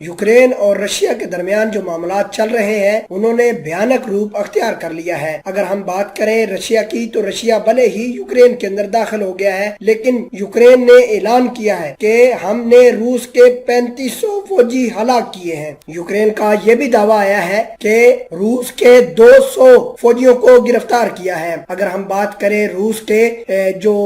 Ukraine और Russia के दरमियान जो मामलात चल रहे हैं उन्होंने भयानक रूप अख्तियार कर लिया है। अगर हम बात करें रशिया की तो रशिया भले ही यूक्रेन के अंदर दाखिल हो गया है, लेकिन यूक्रेन ने ऐलान किया है कि हमने रूस के 3500 फौजी हलाक किए हैं। यूक्रेन का यह भी दावा आया है कि रूस के 200 फौजियों को गिरफ्तार किया है। अगर हम बात करें रूस के जो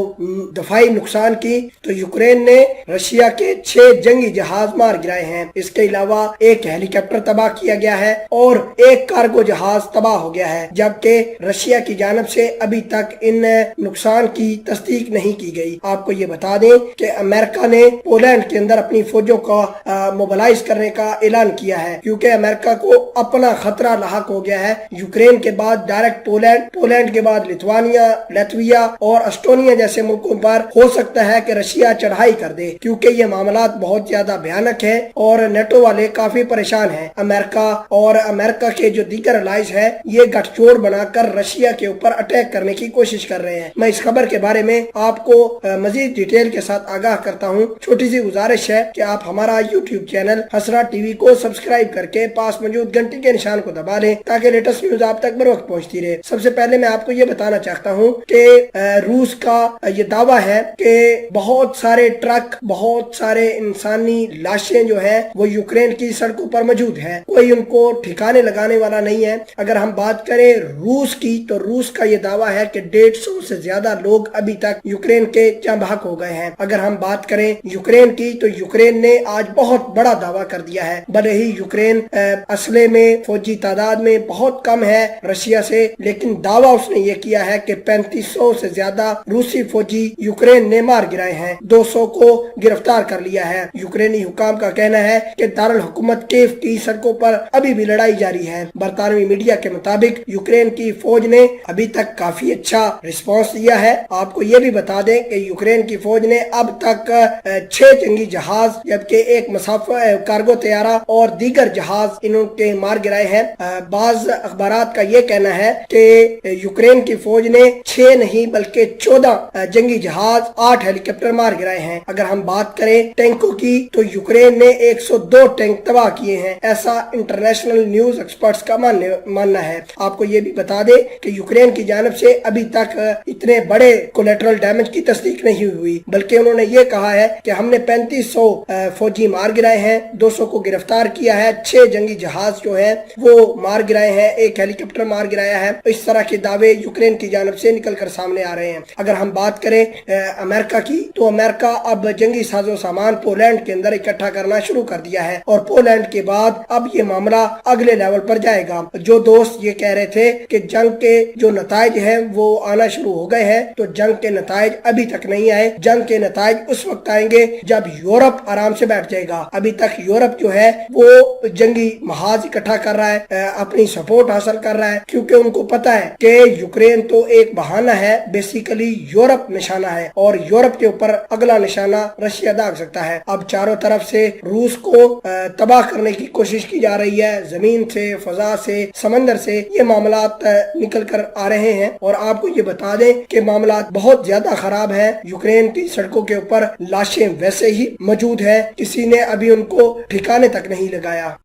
दफाई नुकसान की तो यूक्रेन ने रशिया के 6 जंगी जहाज मार गिराए हैं। इसके अलावा एक हेलीकॉप्टर तबाह किया गया है और एक कार्गो जहाज तबाह हो गया है, जबकि रशिया की जानिब से अभी तक इन नुकसान की तस्दीक नहीं की गई। आपको ये बता दें कि अमेरिका ने पोलैंड के अंदर अपनी फौजों का मोबिलाइज करने का ऐलान किया है, क्योंकि अमेरिका को अपना खतरा लाहक हो गया है। यूक्रेन के बाद डायरेक्ट पोलैंड के बाद लिथुआनिया, लैटविया और एस्टोनिया जैसे मुल्कों पर हो सकता है कि रशिया चढ़ाई कर दे, क्योंकि ये मामलात बहुत ज्यादा भयानक है और नेटो वाले काफी परेशान हैं। अमेरिका और अमेरिका के जो दीगर अलाइज है ये गठजोड़ बनाकर रशिया के ऊपर अटैक करने की कोशिश कर रहे हैं। मैं इस खबर के बारे में आपको मजीद डिटेल के साथ आगाह करता हूँ। छोटी सी गुजारिश है कि आप हमारा यूट्यूब चैनल हसरा टीवी को सब्सक्राइब करके पास मौजूद घंटी के निशान को दबा लें ताकि लेटेस्ट न्यूज आप तक बर वक्त पहुँचती रहे। सबसे पहले मैं आपको ये बताना चाहता हूँ कि रूस का ये दावा है कि बहुत सारे ट्रक, बहुत सारे इंसानी लाशें जो है वो यूक्रेन की सड़कों पर मौजूद है, कोई उनको ठिकाने लगाने वाला नहीं है। अगर हम बात करें रूस की तो रूस का ये दावा है कि 150 से ज्यादा लोग अभी तक यूक्रेन के जहाँ हो गए हैं। अगर हम बात करें यूक्रेन की तो यूक्रेन ने आज बहुत बड़ा दावा कर दिया है। भले ही यूक्रेन असले में फौजी तादाद में बहुत कम है रशिया से, लेकिन दावा उसने ये किया है कि 3500 से ज्यादा रूसी फौजी यूक्रेन ने मार गिराए हैं, 200 को गिरफ्तार कर लिया है। यूक्रेनी हुकाम का कहना है कि दारुल हुकूमत कीव की सड़कों पर अभी भी लड़ाई जारी है। बरतानवी मीडिया के मुताबिक यूक्रेन की फौज ने अभी तक काफी अच्छा रिस्पांस दिया है। आपको ये भी बता दें कि यूक्रेन की फौज ने अब तक 6 जंगी जहाज, जबकि एक मुसाफिर कार्गो तैयारा और दीगर जहाज इनके मार गिराए हैं। बाज अखबारात का ये कहना है कि यूक्रेन की फौज ने 6 नहीं बल्कि 14 जंगी जहाज, 8 हेलीकॉप्टर मार गिराए हैं। अगर हम बात करें टैंकों की तो यूक्रेन ने 102 टैंक तबाह किए हैं, ऐसा इंटरनेशनल न्यूज एक्सपर्ट्स का मानना है। आपको ये भी बता दे कि यूक्रेन की जानिब से अभी तक इतने बड़े कोलेटरल डैमेज की तस्दीक नहीं हुई, बल्कि उन्होंने ये कहा है कि हमने 3500 फौजी मार गिराए हैं, 200 को गिरफ्तार किया है, 6 जंगी जहाज जो है वो मार गिराए हैं, एक हेलीकॉप्टर मार गिराया है। इस तरह के दावे यूक्रेन की जानिब से निकल कर सामने आ रहे हैं। अगर हम बात करें अमेरिका की तो अमेरिका अब जंगी साजो सामान पोलैंड के अंदर इकट्ठा करना शुरू कर दिया है और पोलैंड के बाद अब ये मामला अगले लेवल पर जाएगा। जो दोस्त ये कह रहे थे कि जंग के जो नताइज हैं वो आना शुरू हो गए हैं, तो जंग के नताइज अभी तक नहीं आए। जंग के नताइज उस वक्त आएंगे जब यूरोप आराम से बैठ जाएगा। अभी तक यूरोप जो है वो जंगी महाज इकट्ठा कर रहा है, अपनी सपोर्ट हासिल कर रहा है, क्योंकि उनको पता है कि यूक्रेन तो एक बहाना है, बेसिकली यूरोप निशाना है और यूरोप के ऊपर अगला निशाना रशिया दाग सकता है। अब चारों तरफ से रूस को तबाह करने की कोशिश की जा रही है, जमीन से, फजा से, समंदर से ये मामलात निकल कर आ रहे हैं। और आपको ये बता दें कि मामलात बहुत ज्यादा खराब है। यूक्रेन की सड़कों के ऊपर लाशें वैसे ही मौजूद है, किसी ने अभी उनको ठिकाने तक नहीं लगाया।